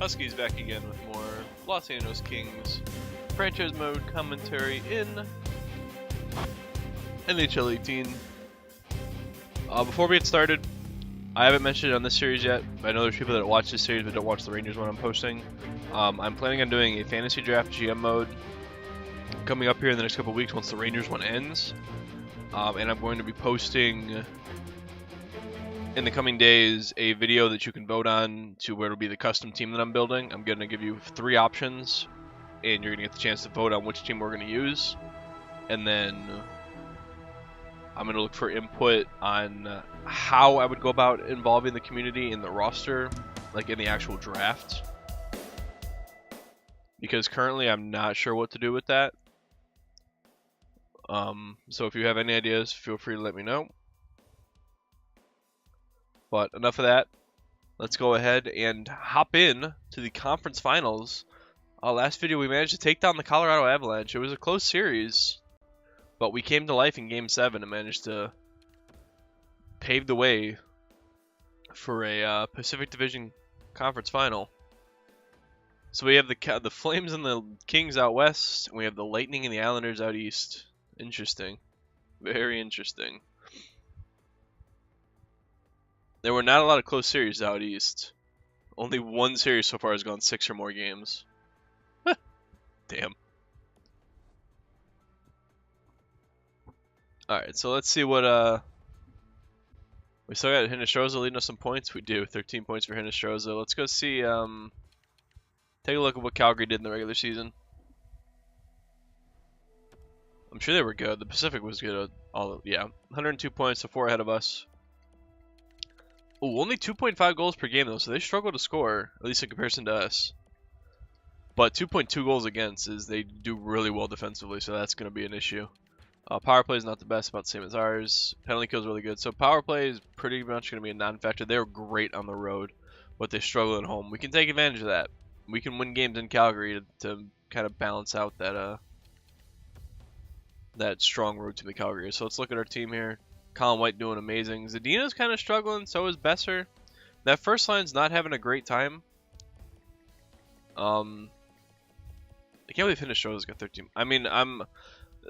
Huskies back again with more Los Angeles Kings franchise mode commentary in NHL 18. Before we get started, I haven't mentioned it on this series yet. I know there's people that watch this series but don't watch the Rangers one I'm posting. I'm planning on doing a fantasy draft GM mode coming up here in the next couple weeks once the Rangers one ends. And I'm going to be posting in the coming days a video that you can vote on to where it'll be the custom team that I'm building. I'm going to give you 3 options and you're going to get the chance to vote on which team we're going to use. And then I'm going to look for input on how I would go about involving the community in the roster, like in the actual draft. Because currently I'm not sure what to do with that. So if you have any ideas, feel free to let me know. But enough of that. Let's go ahead and hop in to the conference finals. Last video we managed to take down the Colorado Avalanche. It was a close series, but we came to life in Game 7 and managed to pave the way for a Pacific Division Conference Final. So we have the Flames and the Kings out west, and we have the Lightning and the Islanders out east. Interesting. Very interesting. There were not a lot of close series out east. Only one series so far has gone 6 or more games. Damn. Alright, so let's see what, we still got Hinostroza leading us some points. We do. 13 points for Hinostroza. Let's go see, take a look at what Calgary did in the regular season. I'm sure they were good. The Pacific was good. Yeah, 102 points, so 4 ahead of us. Ooh, only 2.5 goals per game though, so they struggle to score, at least in comparison to us. But 2.2 goals against is they do really well defensively, so that's going to be an issue. Power play is not the best, about the same as ours. Penalty kill is really good, so power play is pretty much going to be a non-factor. They're great on the road, but they struggle at home. We can take advantage of that. We can win games in Calgary to kind of balance out that that strong road to the Calgary. So let's look at our team here. Colin White doing amazing. Zadina's kind of struggling, so is Besser. That first line's not having a great time. I can't believe Hinostroza's got 13. I mean,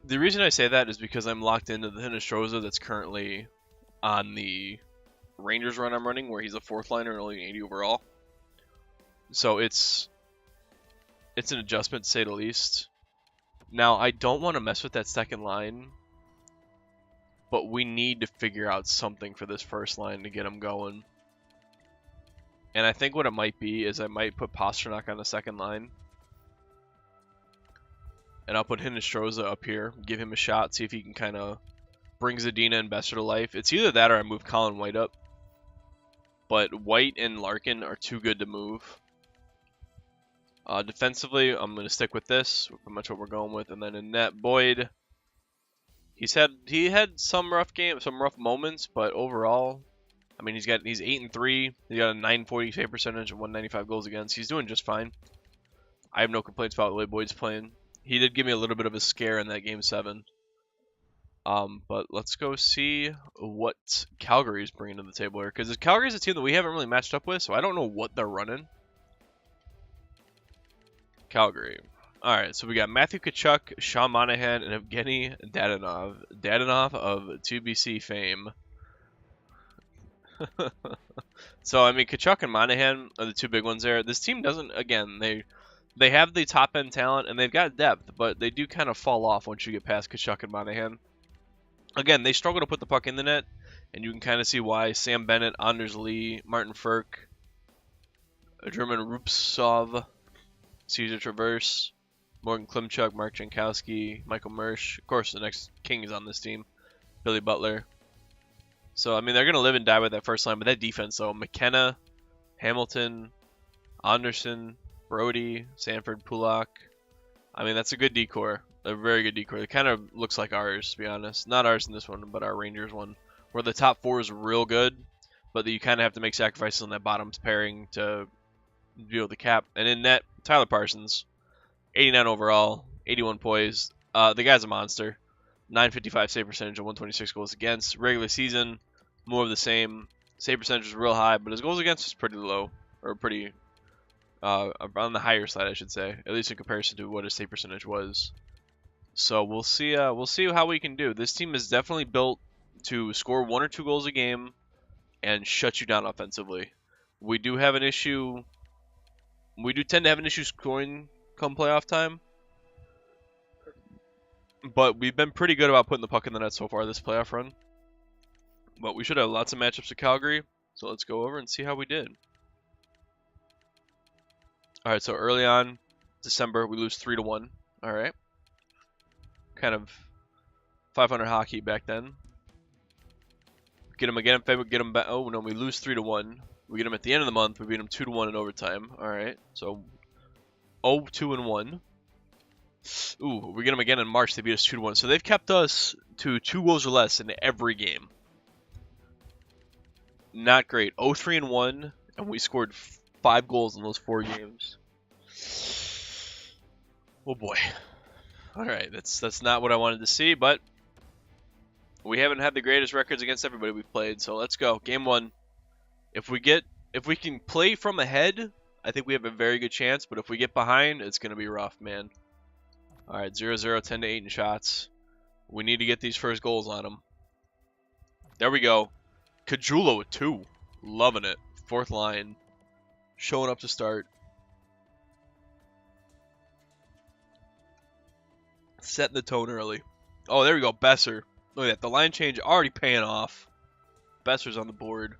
the reason I say that is because I'm locked into the Hinostroza that's currently on the Rangers run I'm running, where he's a 4th liner and only 80 overall. So it's an adjustment to say the least. Now, I don't want to mess with that second line, but we need to figure out something for this first line to get them going. And I think what it might be is I might put Pastrnak on the second line. And I'll put Hinostroza up here, give him a shot, see if he can kind of bring Zadina and Besser to life. It's either that or I move Colin White up. But White and Larkin are too good to move. Defensively, I'm going to stick with this, pretty much what we're going with. And then in net, Boyd. He had some rough games, some rough moments, but overall, I mean, he's 8-3. He got a 940 save percentage and 195 goals against. He's doing just fine. I have no complaints about the way Boyd's playing. He did give me a little bit of a scare in that Game 7. But let's go see what Calgary's bringing to the table here, because Calgary's a team that we haven't really matched up with, so I don't know what they're running. Calgary. Alright, so we got Matthew Tkachuk, Sean Monahan, and Evgeny Dadonov. Dadonov of 2BC fame. So, I mean, Tkachuk and Monahan are the 2 big ones there. This team doesn't, again, they have the top-end talent, and they've got depth, but they do kind of fall off once you get past Tkachuk and Monahan. Again, they struggle to put the puck in the net, and you can kind of see why. Sam Bennett, Anders Lee, Martin Frk, German Rupsov, Caesar Traverse, Morgan Klimchuk, Mark Jankowski, Michael Mersch. Of course, the next king is on this team, Billy Butler. So, I mean, they're going to live and die with that first line, but that defense, though, McKenna, Hamilton, Anderson, Brody, Sanford, Pulak. I mean, that's a good decor. A very good decor. It kind of looks like ours, to be honest. Not ours in this one, but our Rangers one, where the top 4 is real good, but you kind of have to make sacrifices on that bottom pairing to be able to cap. And in net, Tyler Parsons, 89 overall, 81 poise. The guy's a monster. 955 save percentage and 126 goals against. Regular season, more of the same. Save percentage was real high, but his goals against was pretty low, or pretty On the higher side, I should say, at least in comparison to what his save percentage was. So we'll see how we can do. This team is definitely built to score 1 or 2 goals a game and shut you down offensively. We do have an issue. We do tend to have an issue scoring come playoff time, but we've been pretty good about putting the puck in the net so far this playoff run. But we should have lots of matchups with Calgary, so let's go over and see how we did. All right, so early on, December, we lose 3-1. All right, kind of 500 hockey back then. Get them again in February, get them back. Oh no, we lose 3-1. We get them at the end of the month. We beat them 2-1 in overtime. All right, so 0-2-1. Ooh, we get them again in March. They beat us 2-1. So they've kept us to 2 goals or less in every game. Not great. 0-3-1, and we scored 5 goals in those 4 games. Oh boy. All right, that's not what I wanted to see, but we haven't had the greatest records against everybody we've played. So let's go. Game 1. If we can play from ahead, I think we have a very good chance. But if we get behind, it's gonna be rough, man. All right, 0-0, 10-8 in shots. We need to get these first goals on them. There we go. Kajula with 2. Loving it. 4th line. Showing up to start. Setting the tone early. Oh, there we go. Besser. Look at that. The line change already paying off. Besser's on the board.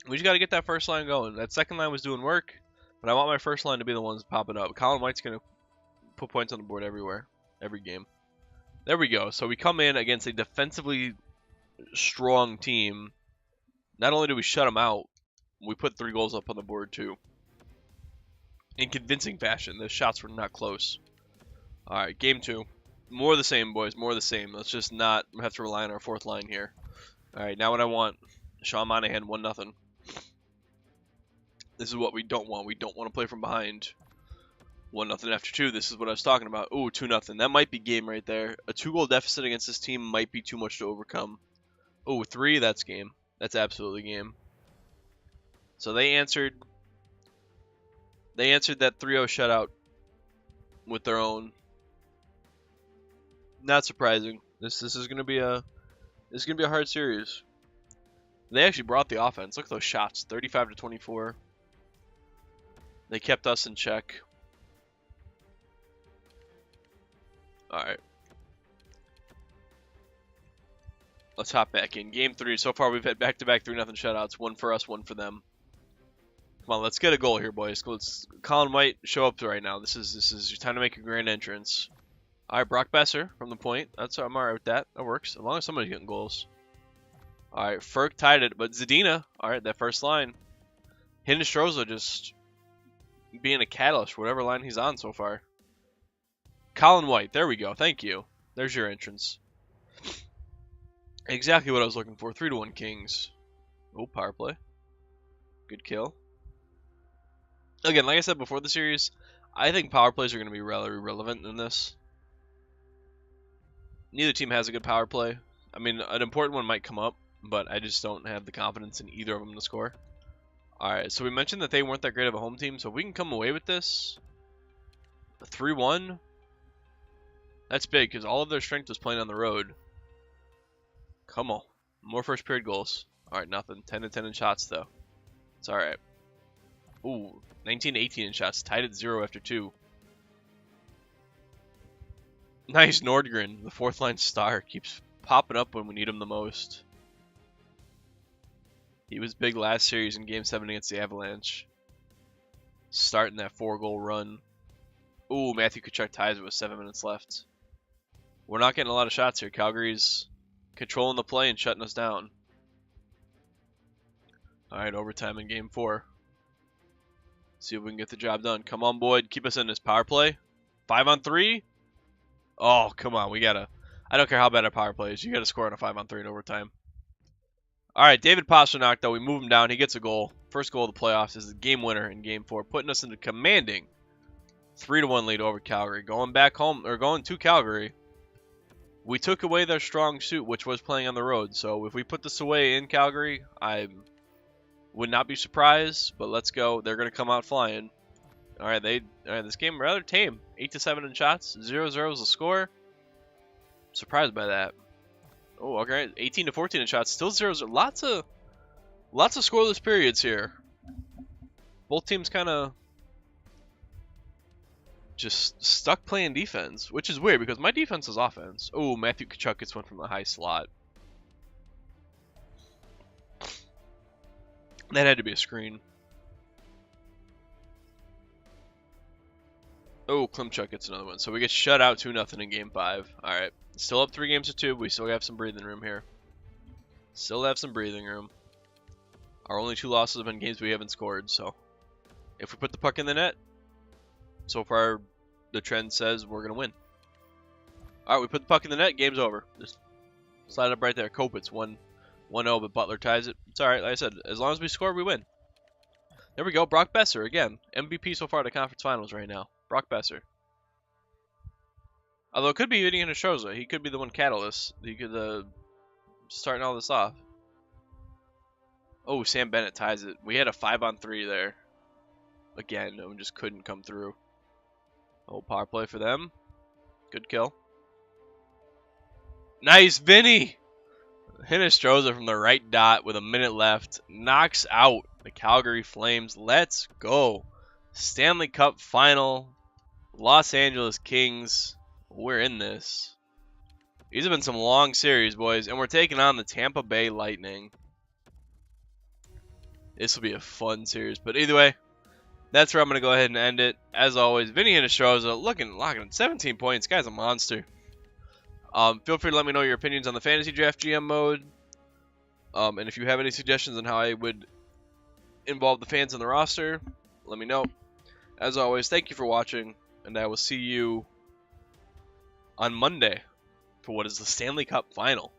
We just got to get that first line going. That second line was doing work, but I want my first line to be the ones popping up. Colin White's going to put points on the board everywhere. Every game. There we go. So we come in against a defensively strong team. Not only do we shut them out, we put 3 goals up on the board too. In convincing fashion. The shots were not close. Alright, game 2. More of the same, boys. More of the same. Let's just not have to rely on our 4th line here. Alright, now what I want. Sean Monahan, 1-0. This is what we don't want. We don't want to play from behind. 1-0 after 2. This is what I was talking about. Ooh, 2-0. That might be game right there. A 2-goal deficit against this team might be too much to overcome. Ooh, 3. That's game. That's absolutely game. So they answered that 3-0 shutout with their own. Not surprising. This is gonna be a hard series. They actually brought the offense. Look at those shots. 35-24. They kept us in check. Alright. Let's hop back in. Game 3. So far we've had back-to-back 3-0 shutouts. 1 for us, 1 for them. Come on, let's get a goal here, boys. Let's Colin White show up right now. This is your time to make a grand entrance. Alright, Brock Besser from the point. I'm alright with that. That works. As long as somebody's getting goals. Alright, Ferk tied it, but Zadina, alright, that first line. Hinestroza just being a catalyst for whatever line he's on so far. Colin White, there we go. Thank you. There's your entrance. Exactly what I was looking for. 3-1 Kings. Oh, power play. Good kill. Again, like I said before the series, I think power plays are going to be rather irrelevant in this. Neither team has a good power play. I mean, an important one might come up, but I just don't have the confidence in either of them to score. Alright, so we mentioned that they weren't that great of a home team, so if we can come away with this, a 3-1, that's big, because all of their strength was playing on the road. Come on. More first period goals. Alright, nothing. 10-10 in shots, though. It's alright. Ooh, 19-18 in shots. Tied at 0 after 2. Nice Nordgren, the 4th line star. Keeps popping up when we need him the most. He was big last series in Game 7 against the Avalanche. Starting that 4-goal run. Ooh, Matthew Tkachuk ties it with 7 minutes left. We're not getting a lot of shots here. Calgary's controlling the play and shutting us down. Alright, overtime in Game 4. See if we can get the job done. Come on, Boyd. Keep us in this power play. 5-on-3? Oh, come on. We gotta... I don't care how bad our power play is. You gotta score on a 5-on-3 in overtime. Alright, David Pastrnak, though. We move him down. He gets a goal. First goal of the playoffs is the game winner in Game 4. Putting us into commanding 3-1 lead over Calgary. Going back home, or going to Calgary. We took away their strong suit, which was playing on the road. So if we put this away in Calgary, Would not be surprised, but let's go. They're going to come out flying. All right, this game rather tame. 8-7 in shots, 0-0 is the score. Surprised by that. Oh, okay, 18-14 in shots, still 0-0. Lots of scoreless periods here. Both teams kind of just stuck playing defense, which is weird because my defense is offense. Oh, Matthew Tkachuk gets one from the high slot. That had to be a screen. Oh, Klimchuk gets another one. So we get shut out 2-0 in Game 5. Alright. Still up 3-2. We still have some breathing room here. Still have some breathing room. Our only 2 losses have been games we haven't scored, so if we put the puck in the net, so far the trend says we're going to win. Alright, we put the puck in the net, game's over. Just slide it up right there. Kopitz 1-0, but Butler ties it. It's alright, like I said, as long as we score, we win. There we go, Brock Besser again. MVP so far at the conference finals right now. Brock Besser. Although it could be Vinny Hinostroza. He could be the one catalyst. He could starting all this off. Oh, Sam Bennett ties it. We had a 5-on-3 there. Again, no one just couldn't come through. Oh, power play for them. Good kill. Nice, Vinny! Hinostroza from the right dot with a minute left. Knocks out the Calgary Flames. Let's go. Stanley Cup Final. Los Angeles Kings. We're in this. These have been some long series, boys. And we're taking on the Tampa Bay Lightning. This will be a fun series. But either way, that's where I'm going to go ahead and end it. As always, Vinny Hinostroza locking at 17 points. Guy's a monster. Feel free to let me know your opinions on the Fantasy Draft GM mode. And if you have any suggestions on how I would involve the fans in the roster, let me know. As always, thank you for watching. And I will see you on Monday for what is the Stanley Cup Final.